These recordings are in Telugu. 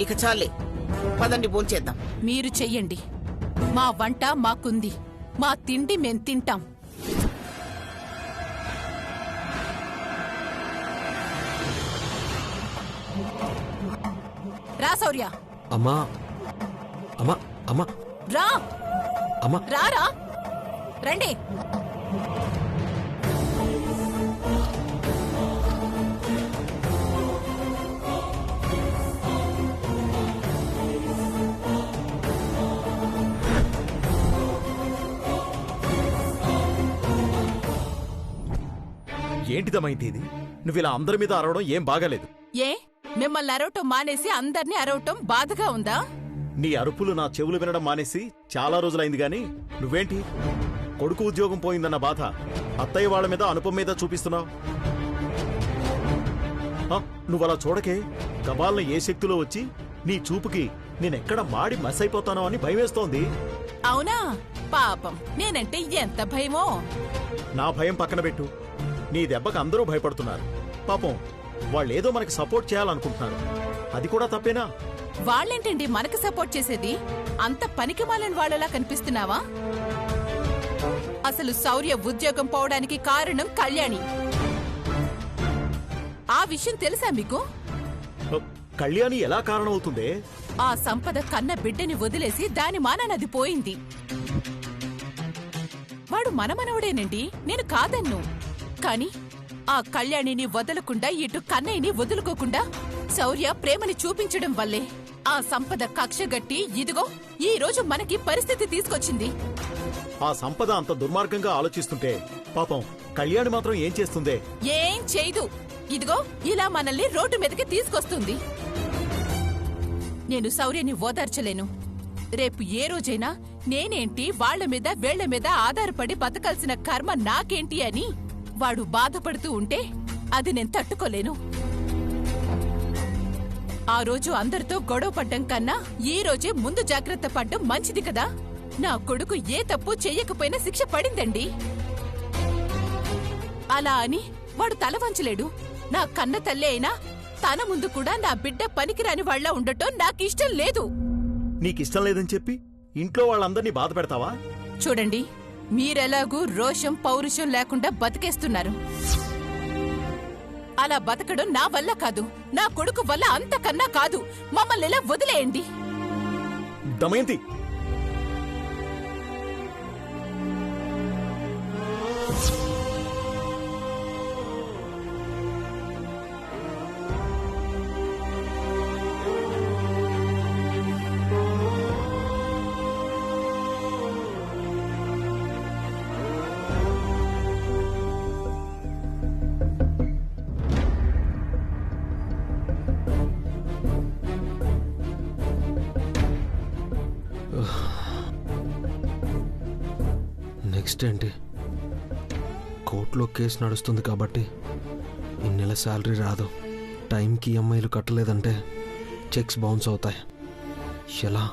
ఇక చాలే, పదండి భోంచేద్దాం. మీరు చెయ్యండి. మా వంట మాకుంది, మా తిండి మేం తింటాం. రా శౌర్య. అమ్మా అమ్మా అమ్మా రా అమ్మా రారా రండి. ఏంటిదమైంది ఇది? నువ్విలా అందరి మీద అరవడం ఏం బాగాలేదు. ఏ మిమ్మల్ని అరవటం మానేసి అందర్నీ అరవటం బాధగా ఉందా? నీ అరుపులు నా చెవులు వినడం మానేసి చాలా రోజులైంది గాని నువ్వేంటి కొడుకు ఉద్యోగం పోయిందన్న బాధ అత్తయ్య వాళ్ళ మీద అనుపం మీద చూపిస్తున్నావు. నువ్వలా చూడకే, గబాల్ని ఏ శక్తిలో వచ్చి నీ చూపుకి నేనెక్కడ మాడి మసైపోతానో అని భయమేస్తోంది. అవునా? పాపం, నేనంటే ఎంత భయమో. నా భయం పక్కన పెట్టు. నీ దెబ్బకు అందరూ భయపడుతున్నారు. పాపం వాళ్ళేదో మనకి సపోర్ట్ చేయాలనుకుంటున్నారు. అది కూడా తప్పేనా? వాళ్ళేంటండి మనకి సపోర్ట్ చేసేది? అంత పనికిమాలిన వాళ్ళలా కనిపిస్తున్నావా? అసలు శౌర్య ఉద్యోగం పోవడానికి కారణం కళ్యాణి. ఆ విషయం తెలుసా మీకు? కళ్యాణి ఎలా కారణమవుతుందే? ఆ సంపద కన్న బిడ్డని వదిలేసి దాని మాననది పోయింది. వాడు మనమనవుడేనండి, నేను కాదన్ను. కాని ఆ కళ్యాణిని వదలకుండా ఇటు కన్నయ్యని వదులుకోకుండా శౌర్య ప్రేమని చూపించడం వల్లే ఆ సంపద కక్షగట్టి ఇదిగో ఈ రోజు మనకి పరిస్థితి తీసుకొచ్చింది. ఆ సంపద అంత దుర్మార్గంగా ఆలోచిస్తుంటే పాపం కళ్యాణి మాత్రం ఏం చేస్తుందే? ఏం చేయదు. ఇదిగో ఇలా మనల్ని రోడ్డు మీదకి తీసుకొస్తుంది. నేను శౌర్యని ఓదార్చలేను. రేపు ఏ రోజైనా నేనేంటి వాళ్ల మీద వేళ్ల మీద ఆధారపడి బతకాల్సిన కర్మ నాకేంటి అని వాడు బాధపడుతూ ఉంటే అది నేను తట్టుకోలేను. ఆ రోజు అందరితో గొడవ పడ్డం కన్నా ఈ రోజే ముందు జాగ్రత్త పడ్డం మంచిది కదా. నా కొడుకు ఏ తప్పు చెయ్యకపోయినా శిక్ష పడిందండి. అలా అని వాడు తల వంచలేడు. నా కన్న తల్లి అయినా తన ముందు కూడా నా బిడ్డ పనికిరాని వాళ్ళ ఉండటం నాకిష్టం లేదు. నీకిష్టం లేదని చెప్పి ఇంట్లో వాళ్ళందరినీ బాధ పెడతావా? చూడండి, మీరెలాగూ రోషం పౌరుషం లేకుండా బతికేస్తున్నారు. అలా బతకడం నా వల్ల కాదు, నా కొడుకు వల్ల అంతకన్నా కాదు. మమ్మల్ని ఇలా వదిలేయండి. దమయంతి, నెక్స్ట్ ఏంటి? కోర్టులో కేసు నడుస్తుంది కాబట్టి ఈ నెల శాలరీ రాదు. టైంకి ఈఎంఐలు కట్టలేదంటే చెక్స్ బౌన్స్ అవుతాయి. ఎలా?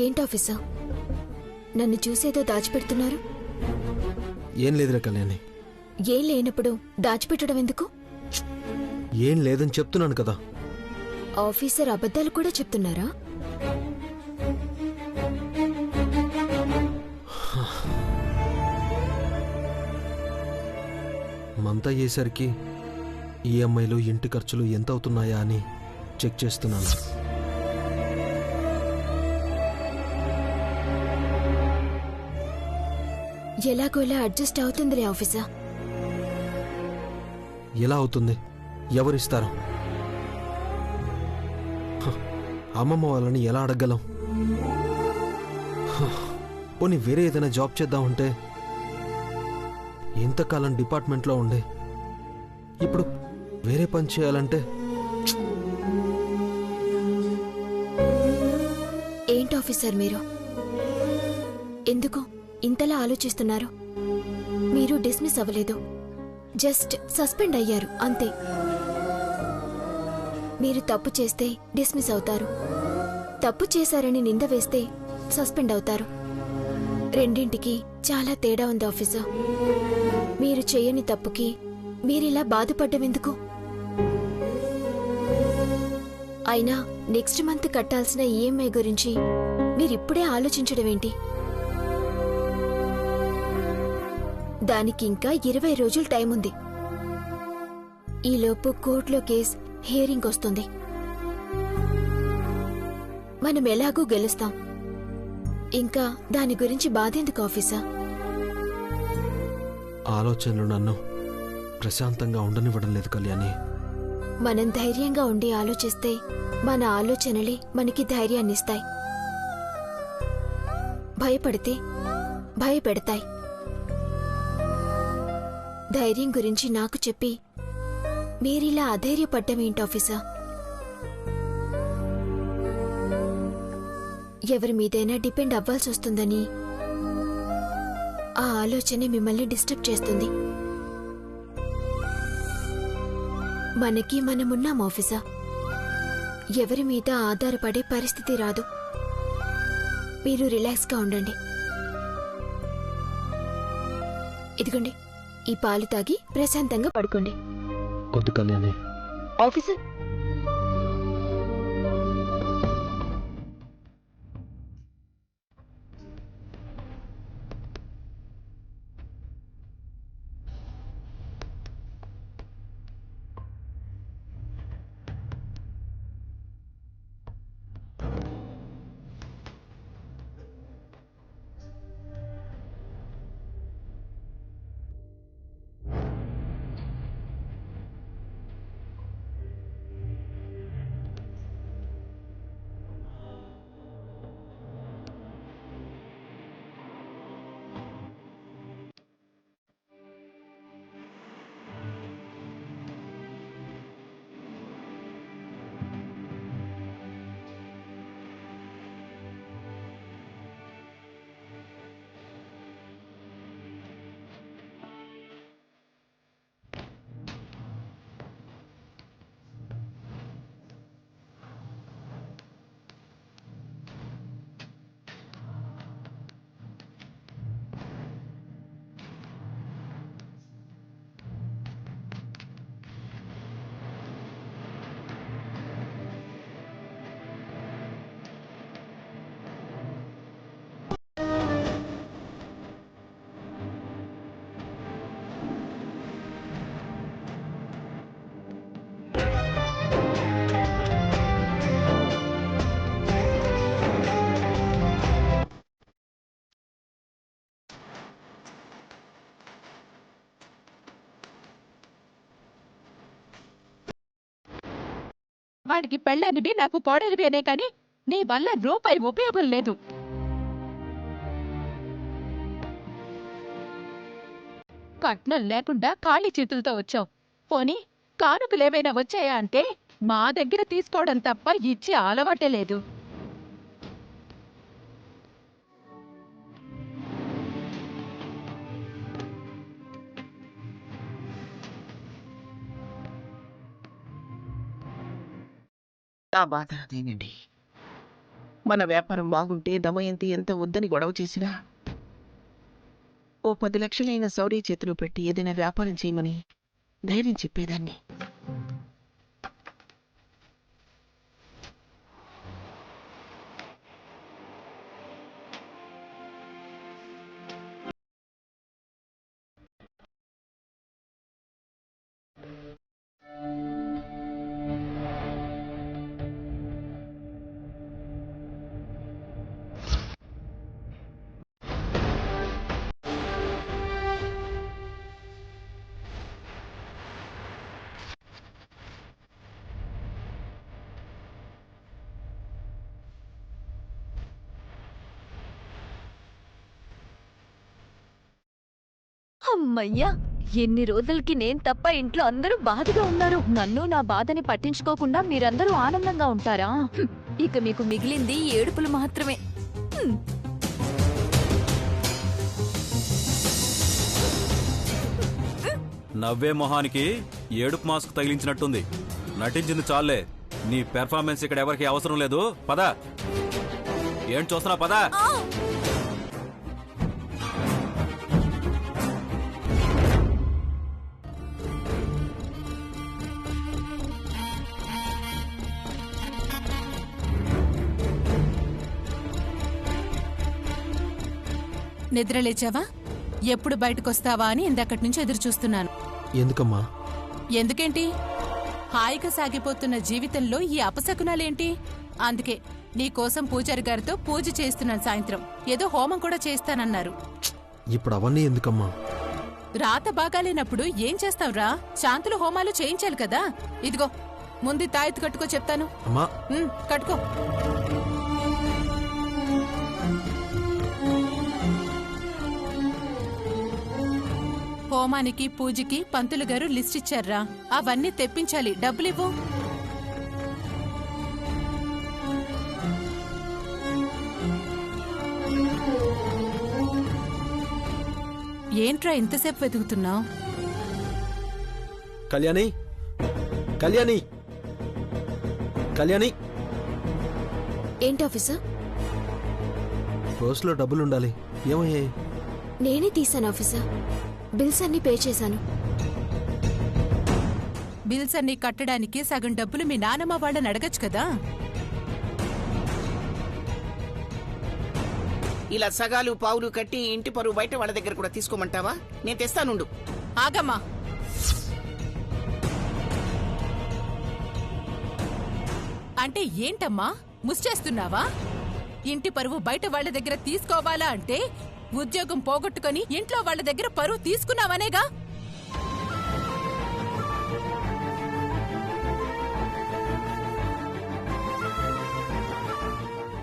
ఏంటాఫీసర్, నన్ను చూసేదో దాచిపెడుతున్నారు? ఏం లేదురా కళ్యాణి. ఏం లేనప్పుడు దాచిపెట్టడం ఎందుకు? ఏం లేదని చెప్తున్నాను కదా. ఆఫీసర్ అబద్ధాలు కూడా చెప్తున్నారా? మంతా అయ్యేసరికి ఈఎంఐలు ఇంటి ఖర్చులు ఎంత అవుతున్నాయా అని చెక్ చేస్తున్నాను. ఎలాగోలా అడ్జస్ట్ అవుతుందిలే ఆఫీసర్. ఎలా అవుతుంది? ఎవరిస్తారు? అమ్మమ్మ వాళ్ళని ఎలా అడగలం? పోనీ వేరే ఏదైనా జాబ్ చేద్దామంటే ఇంతకాలం డిపార్ట్మెంట్లో ఉండే ఇప్పుడు వేరే పని చేయాలంటే ఏంటి ఆఫీసర్ మీరు? ఎందుకు ఇంతలా ఆలోచిస్తున్నారు? మీరు డిస్మిస్ అవ్వలేదు, జస్ట్ సస్పెండ్ అయ్యారు అంతే. మీరు తప్పు చేస్తే డిస్మిస్ అవుతారు, తప్పు చేశారని నింద వేస్తే సస్పెండ్ అవుతారు. రెండింటికి చాలా తేడా ఉంది ఆఫీసర్. మీరు చేయని తప్పుకి మీరిలా బాధపడ్డం ఎందుకు? అయినా నెక్స్ట్ మంత్ కట్టాల్సిన ఈఎంఐ గురించి మీరిప్పుడే ఆలోచించడం ఏంటి? దానికి ఇంకా 20 రోజులు టైం ఉంది. ఈలోపు కోర్టులో కేస్ హియరింగ్ వస్తుంది. మనం ఎలాగూ గెలుస్తాం. ఇంకా దాని గురించి బాధెందుకు ఆఫీసర్? ఆలోచనలు నన్ను ప్రశాంతంగా ఉండనివ్వడం లేదు కళ్యాణి. మనం ధైర్యంగా ఉండి ఆలోచిస్తే మన ఆలోచనలే మనకి ధైర్యాన్నిస్తాయి. భయపడితే భయపెడతాయి. ధైర్యం గురించి నాకు చెప్పి మీరిలా అధైర్యపడ్డమేంటి ఆఫీసర్? ఎవరి మీదైనా డిపెండ్ అవ్వాల్సి వస్తుందని ఆ ఆలోచనే మిమ్మల్ని డిస్టర్బ్ చేస్తుంది. మనకి మనమున్నాం ఆఫీసర్. ఎవరి మీద ఆధారపడే పరిస్థితి రాదు. మీరు రిలాక్స్గా ఉండండి. ఇదిగోండి, ఈ పాలు తాగి ప్రశాంతంగా పడుకోండి. వద్దు కళ్యాణి. ఆఫీసర్, వాడికి పెళ్ళనివి నాకు కోడలివేనే కాని నీ వల్ల రూపాయి ఉపయోగం లేదు. కట్నం లేకుండా ఖాళీ చేతులతో వచ్చావు. పోనీ కానుకలేమైనా వచ్చాయా అంటే మా దగ్గర తీసుకోవడం తప్ప ఇచ్చి అలవాటే లేదు. ఆ బాధ అదేనండి. మన వ్యాపారం బాగుంటే దమయంతి ఎంత వద్దని గొడవ చేసినా ఓ 10 లక్షలైన సౌరీ చేతిలో పెట్టి ఏదైనా వ్యాపారం చేయమని ధైర్యం చెప్పేదాన్ని. అమ్మయ్యా, ఎన్ని రోజులకి నేను తప్ప ఇంట్లో అందరూ బాధగా ఉన్నారు. నన్ను నా బాధని పట్టించుకోకుండా మీరందరూ ఆనందంగా ఉంటారా? ఇక మీకు మిగిలింది ఏడుపులు మాత్రమే. నవ్వే మొహానికి ఏడుపు మాస్క్ తగిలించినట్టుంది. నటించింది చాలే. నీ పెర్ఫార్మెన్స్ ఇక్కడ ఎవరికి అవసరం లేదు. పద. ఏం చూస్తున్నా? పద. నిద్రలేచావా? ఎప్పుడు బయటకొస్తావా అని ఇందక్కడి నుంచి ఎదురు చూస్తున్నాను. ఎందుకమ్మా? ఎందుకేంటి? హాయిగా సాగిపోతున్న జీవితంలో ఈ అపశకునాలేంటి? అందుకే నీకోసం పూజారి గారితో పూజ చేస్తున్నాను. సాయంత్రం ఏదో హోమం కూడా చేస్తానన్నారు. ఇప్పుడు అవన్నీ ఎందుకమ్మా? రాత బాగాలేనప్పుడు ఏం చేస్తావురా? శాంతులు హోమాలు చేయించాలి కదా. ఇదిగో ముందు తాయెత్తు కట్టుకో చెప్తాను. అమ్మా, కట్టుకో. హోమానికి పూజకి పంతులు గారు లిస్ట్ ఇచ్చారా? అవన్నీ తెప్పించాలి. డబ్బులివ్వు. ఏంట్రా ఇంతసేపు వెతుకుతున్నావు? కళ్యాణి, కళ్యాణి, కళ్యాణి. ఏంటి ఆఫీసర్? పర్సులో డబ్బులుండాలి. ఏమయ్యాయి? నేనే తీశాను ఆఫీసర్. బిల్స్ అన్ని పే చేశాను. బిల్స్ అన్ని కట్టడానికి సగం డబ్బులు మీ నానమ్మ వాళ్ళని అడగచ్చు కదా. ఇలా సగాలు పావులు కట్టి ఇంటి పరువు బయట వాళ్ళ దగ్గర కూడా తీసుకోమంటావా? నేను తెస్తానుండు. ఆగమ్మా. అంటే ఏంటమ్మా ముస్చేస్తున్నావా? ఇంటి పరువు బయట వాళ్ళ దగ్గర తీసుకోవాలా అంటే ఉద్యోగం పోగొట్టుకొని ఇంట్లో వాళ్ళ దగ్గర పరువు తీసుకున్నావనేగా.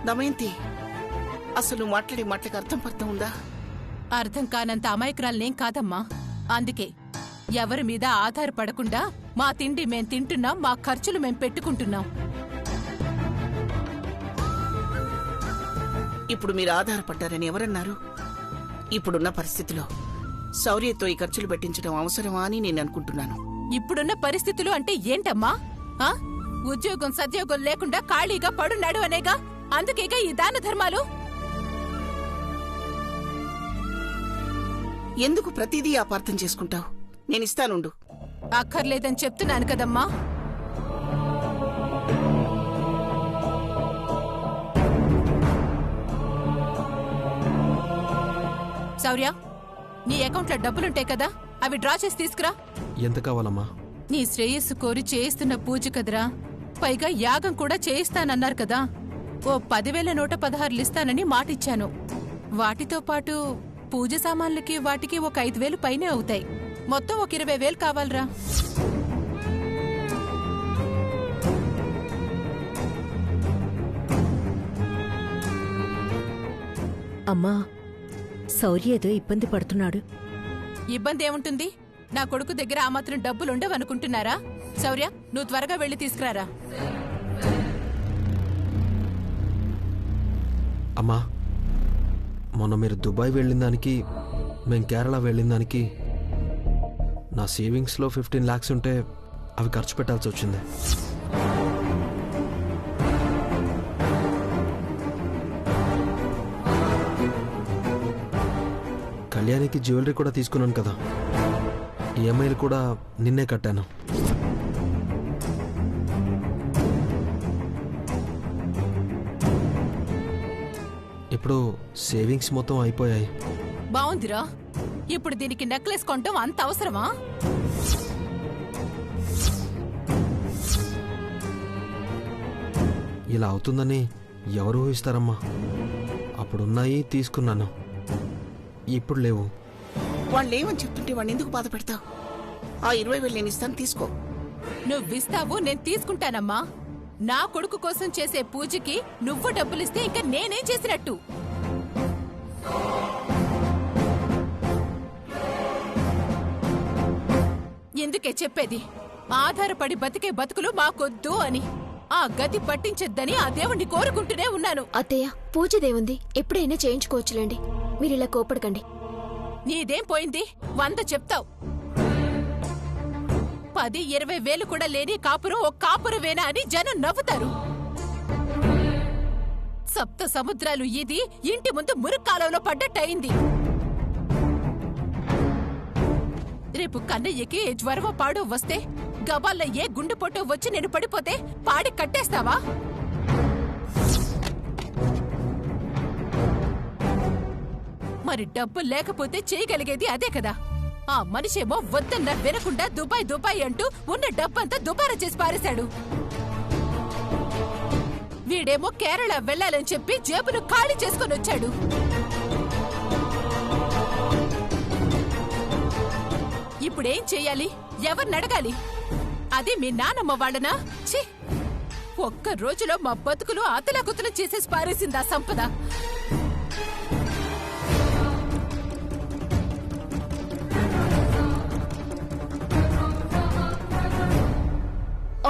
దమయంతి, అసలు మాట్లాడే మాటలకు అర్థం ఉందా? అర్థం కానంత అమాయకురాలనేం కాదమ్మా. అందుకే ఎవరి మీద ఆధారపడకుండా మా తిండి మేం తింటున్నాం, మా ఖర్చులు మేం పెట్టుకుంటున్నాం. ఇప్పుడు మీరు ఆధారపడ్డారని ఎవరన్నారు? ఇప్పుడున్న పరిస్థితిలో శౌర్యతో ఈ ఖర్చులు పెట్టించడం అవసరమా అని నేను అనుకుంటున్నాను. ఇప్పుడున్న పరిస్థితులు అంటే ఏంటమ్మా? ఉద్యోగం సద్యోగం లేకుండా ఖాళీగా పడున్నాడు అనేగా. అందుకేగా ఈ దాన ధర్మాలు. ఎందుకు ప్రతిదీ అపార్థం చేసుకుంటావు? నేను ఇస్తానుండు. అక్కర్లేదని చెప్తున్నాను కదమ్మా. శౌర్య, నీ అకౌంట్లో డబ్బులుంటాయి కదా, అవి డ్రా చేసి తీసుకురా. ఎంత కావాలమ్మా? నీ శ్రేయస్సు కోరి చేయిస్తున్న పూజ కదరా. పైగా యాగం కూడా చేయిస్తానన్నారు కదా. ఓ 10,116 ఇస్తానని మాటిచ్చాను. వాటితో పాటు పూజ సామాన్లకి వాటికి ఒక 5,000 పైనే అవుతాయి. మొత్తం ఒక 20,000 కావాలరా. అమ్మా, శౌర్య ఏదో ఇబ్బంది పడుతున్నాడు. ఇబ్బంది ఏముంటుంది? నా కొడుకు దగ్గర ఆ మాత్రం డబ్బులుండవనుకుంటున్నారా? శౌర్య, నువ్వు త్వరగా వెళ్లి తీసుకురారా. అమ్మా, మొన్న మీరు దుబాయ్ వెళ్ళిన దానికి, మేము కేరళ వెళ్ళిన దానికి నా సేవింగ్స్లో 15 lakhs ఉంటే అవి ఖర్చు పెట్టాల్సి వచ్చింది. కళ్యాణికి జ్యువెలరీ కూడా తీసుకున్నాను కదా. ఈఎంఐలు కూడా నిన్నే కట్టాను. ఇప్పుడు సేవింగ్స్ మొత్తం అయిపోయాయి. బావుందిరా. ఇప్పుడు దీనికి నెక్లెస్ కొనటం అంత అవసరమా? ఇలా అవుతుందని ఎవరు ఊహిస్తారమ్మా? అప్పుడున్నాయి, తీసుకున్నాను. ఇప్పుడు లేవు. వాళ్ళేమని చెప్తుంటే వాడిని ఎందుకు బాధ పెడతావు? ఆ 20,000 నేను ఇస్తాను, తీసుకో. నువ్విస్తావు, నేను తీసుకుంటానమ్మా. నా కొడుకు కోసం చేసే పూజకి నువ్వు డబ్బులిస్తే ఇంకా నేనేం చేసినట్టు? ఎందుకే చెప్పేది? ఆధారపడి బతికే బతుకులు మాకొద్దు అని. ఆ గతి పట్టించొద్దని ఆ దేవుణ్ణి కోరుకుంటూనే ఉన్నాను. అత్తయ్య, పూజ దేవుంది, ఎప్పుడైనా చేయించుకోవచ్చులేండి. మీరిలా కోపడకండి. నీదేం పోయింది? 100 చెప్తావు. 10-20,000 కూడా లేని కాపురం ఓ కాపురవేనా అని జనం నవ్వుతారు. సప్త సముద్రాలు ఇది ఇంటి ముందు మురుక్కాలంలో పడ్డట్టయింది. రేపు కన్నయ్యకి జ్వరమో పాడో వస్తే, గబాల్లో ఏ గుండెపోటో వచ్చి నేను పడిపోతే పాడి కట్టేస్తావా? మరి డబ్బు లేకపోతే చేయగలిగేది అదే కదా. ఆ మనిషేమో వద్దన్న వినకుండా దుబాయ్ దుబాయ్ అంటూ ఉన్న డబ్బంతా దుబారా చేసి పారేశాడు. వీడేమో కేరళ వెళ్ళాలని చెప్పి జేబును ఖాళీ చేసుకొని వచ్చాడు. ఇప్పుడేం చెయ్యాలి? ఎవరిని అడగాలి? అది మీ నానమ్మ వాళ్ళనా? ఛీ! ఒక్క రోజులో మా బతుకులు అతలాకుతలం చేసేసి పారేసింది ఆ సంపద.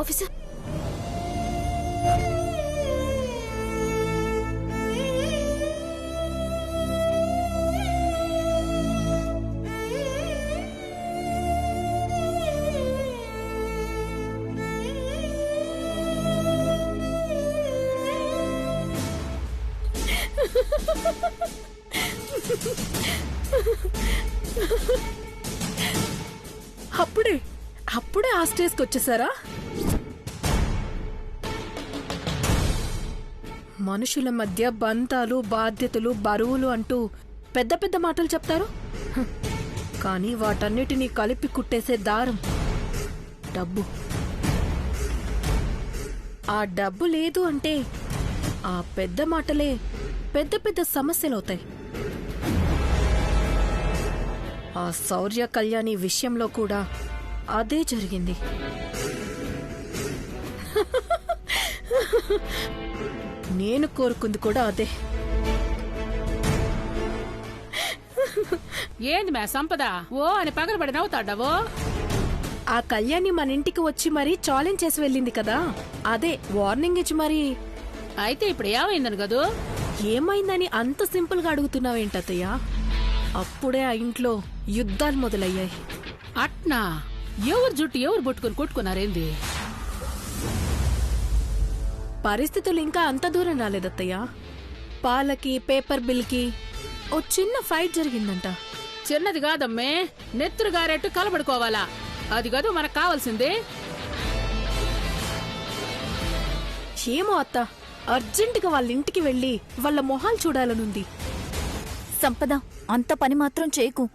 ఆఫీసర్, అప్పుడే ఆ స్టేజ్కి వచ్చేసారా? మనుషుల మధ్య బంధాలు, బాధ్యతలు, బరువులు అంటూ పెద్ద పెద్ద మాటలు చెప్తారు. కానీ వాటన్నిటినీ కలిపి కుట్టేసే దారం డబ్బు. ఆ డబ్బు లేదు అంటే ఆ పెద్ద మాటలే పెద్ద పెద్ద సమస్యలవుతాయి. ఆ శౌర్య కళ్యాణి విషయంలో కూడా అదే జరిగింది. నేను కోరుకుంది కూడా అదే. ఏంది మే సంపద ఓ అని పగలబడి నవ్వుతాడావో? ఆ కళ్యాణి మన ఇంటికి వచ్చి మరీ ఛాలెంజ్ చేసి వెళ్ళింది కదా, అదే వార్నింగ్ ఇచ్చి మరి. అయితే ఇప్పుడు ఏమైందని కదూ? ఏమైందని అంత సింపుల్ గా అడుగుతున్నావేంటత్తయ్య? అప్పుడే ఆ ఇంట్లో యుద్ధాలు మొదలయ్యాయి. అట్నా? ఎవరు జుట్టు ఎవరు పట్టుకుని కొట్టుకున్నారేంది? పరిస్థితులు ఇంకా అంత దూరం రాలేదత్తయ్య. పాలకి, పేపర్ బిల్ కి ఓ చిన్న ఫైట్ జరిగిందంట. చిన్నది కాదమ్మే, నెత్తురు గారెట్టు కలబడుకోవాలా. అది కాదు మనకు కావాల్సింది. ఏమో అత్త, అర్జెంటుగా వాళ్ళ ఇంటికి వెళ్లి వాళ్ళ మొహాలు చూడాలనుంది. సంపద, అంత పని మాత్రం చేయకు.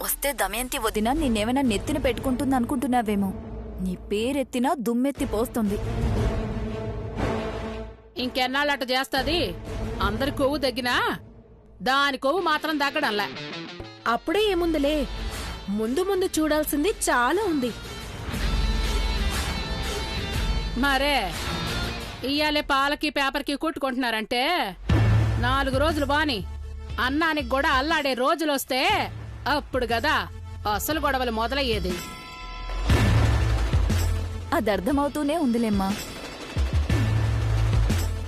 వస్తే దమయంతి వదిన నిన్నేమైనా నెత్తిన పెట్టుకుంటుంది అనుకుంటున్నావేమో. నీ పేరెత్తినా దుమ్మెత్తి పోస్తుంది. ఇంకెన్నాళ్ళట చేస్తాది? అందరి కొవ్వు తగ్గినా దాని కొవ్వు మాత్రం తగ్గడంలా. అప్పుడే ఏముందిలే, ముందు ముందు చూడాల్సింది చాలా ఉంది. మరే ఇయ్యాలే పాలకి పేపర్కి కొట్టుకుంటున్నారంటే 4 రోజులు బాని అన్నానికి కూడా అల్లాడే రోజులొస్తే అప్పుడు కదా అసలు గొడవలు మొదలయ్యేది. అది అర్థమవుతూనే ఉందిలేమ్మా.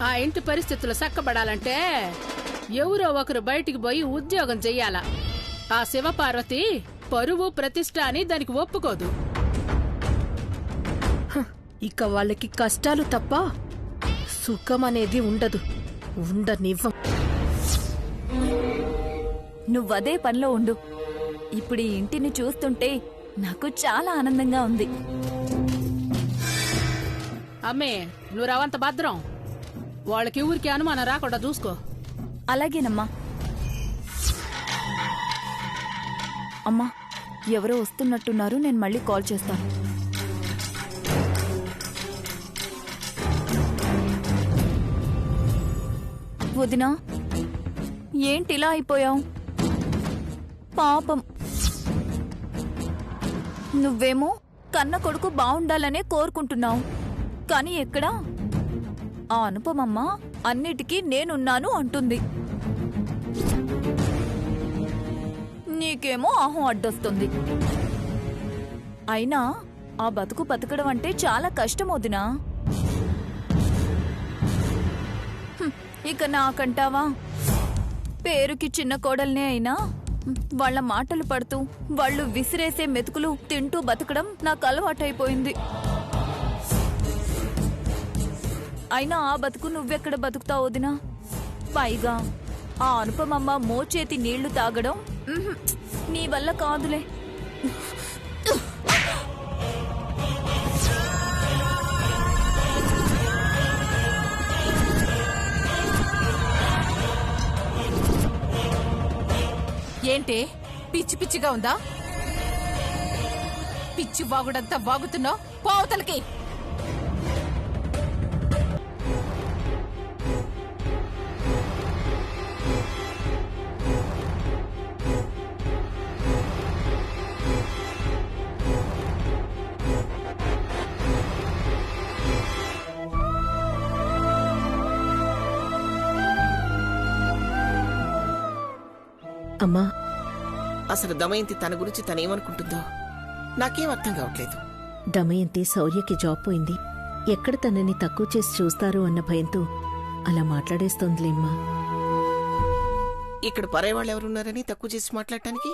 ఆ ఇంటి పరిస్థితులు చక్కబడాలంటే ఎవరో ఒకరు బయటికి పోయి ఉద్యోగం చెయ్యాలా. ఆ శివపార్వతి పరువు ప్రతిష్ట అని దానికి ఒప్పుకోదు. ఇక వాళ్ళకి కష్టాలు తప్ప సుఖం అనేది ఉండదు. ఉండనివ్వం. నువ్వదే పనిలో ఉండు. ఇప్పుడు ఈ ఇంటిని చూస్తుంటే నాకు చాలా ఆనందంగా ఉంది. అమ్మే, నువ్వు రవంత భద్రం. వాళ్ళకి ఊరికి అనుమానం రాకుండా చూసుకో. అలాగేనమ్మా. అమ్మా, ఎవరో వస్తున్నట్టున్నారు, నేను మళ్ళీ కాల్ చేస్తాను. వదినా, ఏంటిలా అయిపోయావు? పాపం, నువ్వేమో కన్న కొడుకు బావుండాలనే కోరుకుంటున్నావు. కానీ ఎక్కడా? ఆ అనుపమమ్మ అన్నిటికీ నేనున్నాను అంటుంది. నీకేమో ఆహం అడ్డొస్తుంది. అయినా ఆ బతుకు బతకడం అంటే చాలా కష్టం వదినా. ఇక నాకంటావా? పేరుకి చిన్న కోడల్నే అయినా వాళ్ళ మాటలు పడుతూ వాళ్ళు విసిరేసే మెతుకులు తింటూ బతకడం నాకు అలవాటైపోయింది. అయినా ఆ బతుకు నువ్వెక్కడ బతుకుతావు వదినా? పైగా ఆ అనుపమమ్మ మోచేతి నీళ్లు తాగడం నీ వల్ల కాదులే. ఏంటే పిచ్చి పిచ్చిగా ఉందా? పిచ్చి వాగుడంతా వాగుతున్నావు, పోవతలకి. అమ్మా, అసలు దమయంతి తన గురించి తనేమనుకుంటుందో నాకేం అర్థం కావట్లేదు. దమయంతి శౌర్యకి జాబ్ పోయింది. ఎక్కడ తనని తక్కువ చేసి చూస్తారు అన్న భయంతో అలా మాట్లాడేస్తోందిలేమ్మా. ఇక్కడ పరాయి వాళ్ళు ఎవరున్నారని తక్కువ చేసి మాట్లాడటానికి?